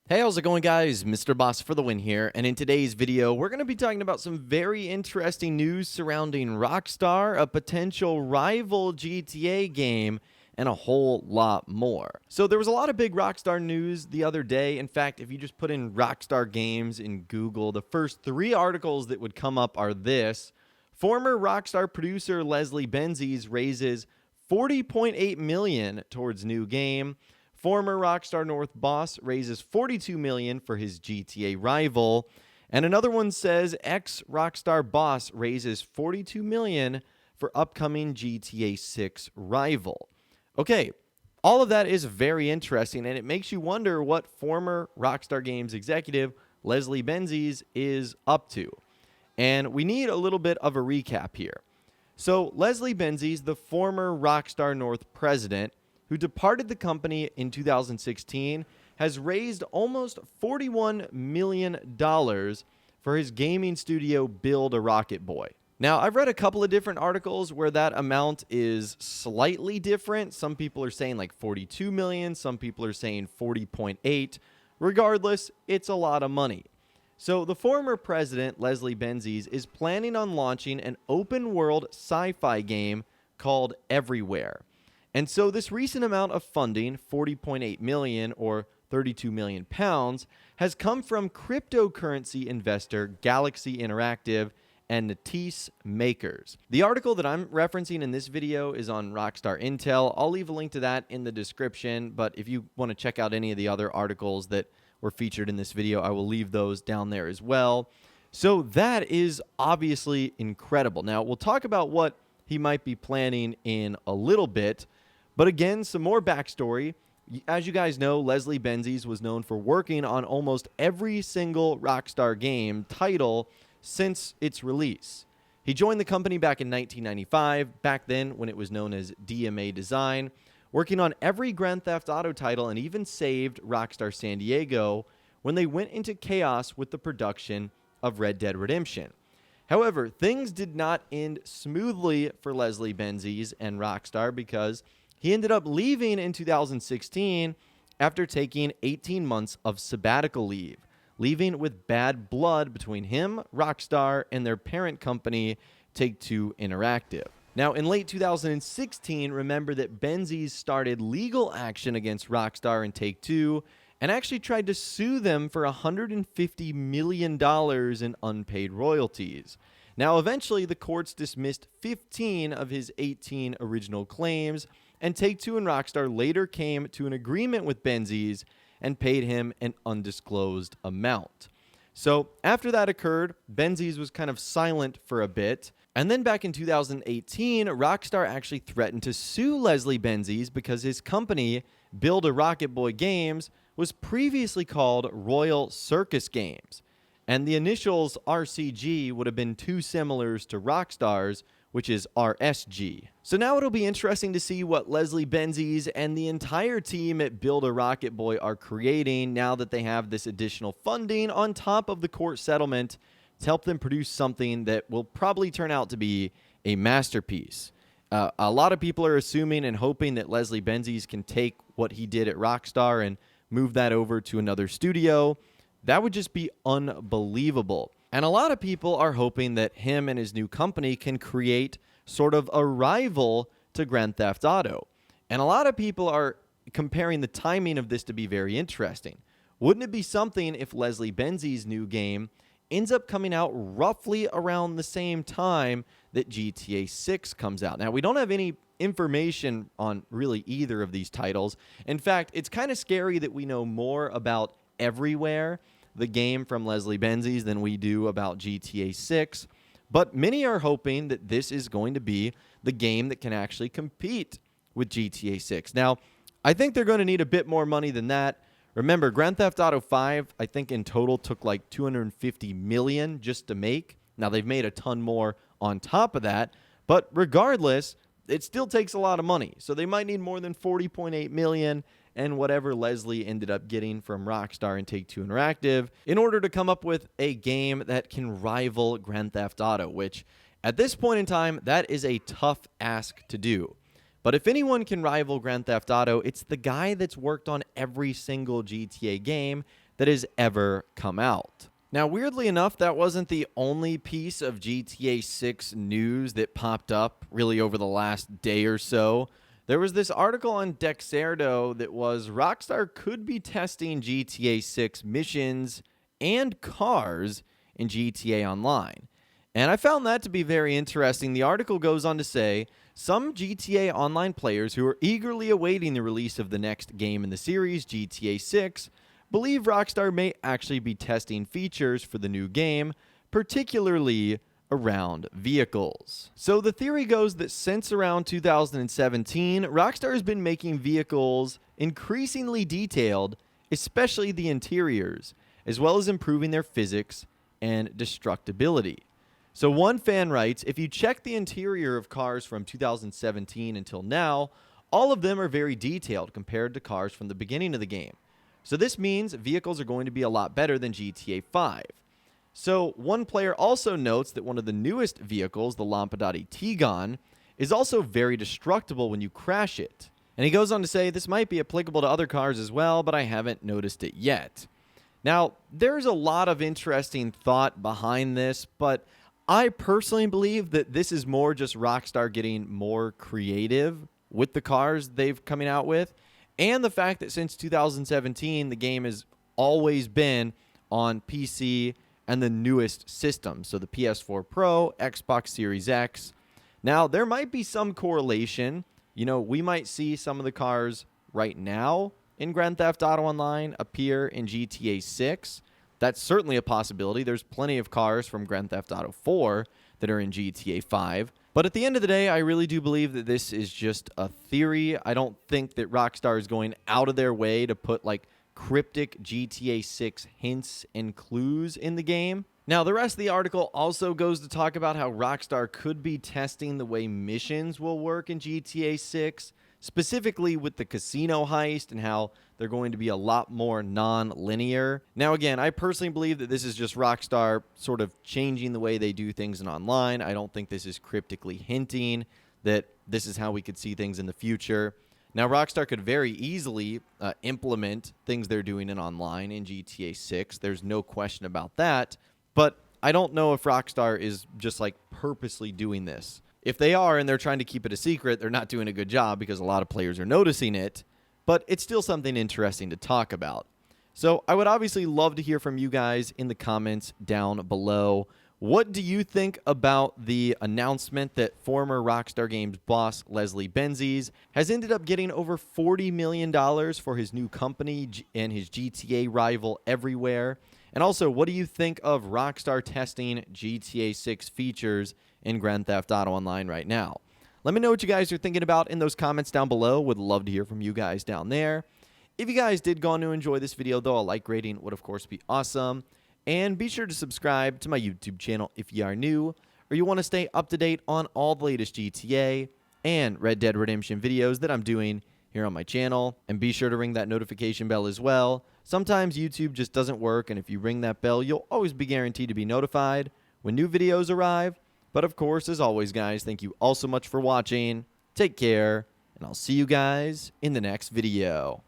Hey, how's it going, guys? Mr. Boss for the win here, and in today's video, we're going to be talking about some very interesting news surrounding Rockstar, a potential rival GTA game, and a whole lot more. So there was a lot of big Rockstar news the other day. In fact, if you just put in Rockstar Games in Google, the first three articles that would come up are this. Former Rockstar producer Leslie Benzies raises $40.8 million towards new game. Former Rockstar North boss raises $42 million for his GTA rival. And another one says ex-Rockstar boss raises $42 million for upcoming GTA 6 rival. Okay, all of that is very interesting, and it makes you wonder what former Rockstar Games executive Leslie Benzies is up to. And we need a little bit of a recap here. So Leslie Benzies, the former Rockstar North president, who departed the company in 2016, has raised almost $41 million for his gaming studio Build a Rocket Boy. Now, I've read a couple of different articles where that amount is slightly different. Some people are saying like 42 million, some people are saying 40.8. Regardless, it's a lot of money. So the former president, Leslie Benzies, is planning on launching an open-world sci-fi game called Everywhere. And so this recent amount of funding, 40.8 million or 32 million pounds, has come from cryptocurrency investor Galaxy Interactive and Natisse Makers. The article that I'm referencing in this video is on Rockstar Intel. I'll leave a link to that in the description, but if you want to check out any of the other articles that were featured in this video, I will leave those down there as well. So that is obviously incredible. Now, we'll talk about what he might be planning in a little bit. But again, some more backstory. As you guys know, Leslie Benzies was known for working on almost every single Rockstar game title since its release. He joined the company back in 1995, back then when it was known as DMA Design, working on every Grand Theft Auto title, and even saved Rockstar San Diego when they went into chaos with the production of Red Dead Redemption. However, things did not end smoothly for Leslie Benzies and Rockstar because he ended up leaving in 2016 after taking 18 months of sabbatical leave, leaving with bad blood between him, Rockstar, and their parent company, Take-Two Interactive. Now, in late 2016, remember that Benzies started legal action against Rockstar and Take-Two and actually tried to sue them for $150 million in unpaid royalties. Now, eventually, the courts dismissed 15 of his 18 original claims, and Take-Two and Rockstar later came to an agreement with Benzies and paid him an undisclosed amount. So after that occurred, Benzies was kind of silent for a bit. And then back in 2018, Rockstar actually threatened to sue Leslie Benzies because his company, Build a Rocket Boy Games, was previously called Royal Circus Games. And the initials RCG would have been too similar to Rockstar's, which is RSG. So now it'll be interesting to see what Leslie Benzies and the entire team at Build a Rocket Boy are creating now that they have this additional funding on top of the court settlement to help them produce something that will probably turn out to be a masterpiece. A lot of people are assuming and hoping that Leslie Benzies can take what he did at Rockstar and move that over to another studio. That would just be unbelievable. And a lot of people are hoping that him and his new company can create sort of a rival to Grand Theft Auto. And a lot of people are comparing the timing of this to be very interesting. Wouldn't it be something if Leslie Benzies' new game ends up coming out roughly around the same time that GTA 6 comes out? Now, we don't have any information on really either of these titles. In fact, it's kind of scary that we know more about Everywhere, the game from Leslie Benzies, than we do about GTA 6. But many are hoping that this is going to be the game that can actually compete with GTA 6. Now, I think they're going to need a bit more money than that. Remember, Grand Theft Auto 5, I think in total took like $250 million just to make. Now, they've made a ton more on top of that. But regardless, it still takes a lot of money. So they might need more than $40.8 million and whatever Leslie ended up getting from Rockstar and Take-Two Interactive in order to come up with a game that can rival Grand Theft Auto, which at this point in time, that is a tough ask to do. But if anyone can rival Grand Theft Auto, it's the guy that's worked on every single GTA game that has ever come out. Now, weirdly enough, that wasn't the only piece of GTA 6 news that popped up really over the last day or so. There was this article on Dexerto that was Rockstar could be testing GTA 6 missions and cars in GTA Online. And I found that to be very interesting. The article goes on to say, some GTA Online players who are eagerly awaiting the release of the next game in the series, GTA 6, believe Rockstar may actually be testing features for the new game, particularly around vehicles. So the theory goes that since around 2017, Rockstar has been making vehicles increasingly detailed, especially the interiors, as well as improving their physics and destructibility. So one fan writes, if you check the interior of cars from 2017 until now, all of them are very detailed compared to cars from the beginning of the game. So this means vehicles are going to be a lot better than GTA 5. So one player also notes that one of the newest vehicles, the Lampadati Tigon, is also very destructible when you crash it. And he goes on to say, this might be applicable to other cars as well, but I haven't noticed it yet. Now, there's a lot of interesting thought behind this, but I personally believe that this is more just Rockstar getting more creative with the cars they've coming out with, and the fact that since 2017, the game has always been on PC and the newest systems, so the PS4 Pro, Xbox Series X. Now, there might be some correlation. You know, we might see some of the cars right now in Grand Theft Auto Online appear in GTA 6. That's certainly a possibility. There's plenty of cars from Grand Theft Auto 4 that are in GTA 5. But at the end of the day, I really do believe that this is just a theory. I don't think that Rockstar is going out of their way to put like cryptic GTA 6 hints and clues in the game. Now, the rest of the article also goes to talk about how Rockstar could be testing the way missions will work in GTA 6, specifically with the casino heist and how they're going to be a lot more non-linear. Now, again, I personally believe that this is just Rockstar sort of changing the way they do things in online. I don't think this is cryptically hinting that this is how we could see things in the future. Now, Rockstar could very easily implement things they're doing in online in GTA 6. There's no question about that. But I don't know if Rockstar is just like purposely doing this. If they are and they're trying to keep it a secret, they're not doing a good job because a lot of players are noticing it. But it's still something interesting to talk about. So I would obviously love to hear from you guys in the comments down below. What do you think about the announcement that former Rockstar Games boss Leslie Benzies has ended up getting over $40 million for his new company and his GTA rival everywhere? And also, what do you think of Rockstar testing GTA 6 features in Grand Theft Auto Online right now? Let me know what you guys are thinking about in those comments down below. Would love to hear from you guys down there. If you guys did go on to enjoy this video, though, a like rating would, of course, be awesome. And be sure to subscribe to my YouTube channel if you are new, or you want to stay up to date on all the latest GTA and Red Dead Redemption videos that I'm doing here on my channel. And be sure to ring that notification bell as well. Sometimes YouTube just doesn't work, and if you ring that bell, you'll always be guaranteed to be notified when new videos arrive. But of course, as always, guys, thank you all so much for watching. Take care, and I'll see you guys in the next video.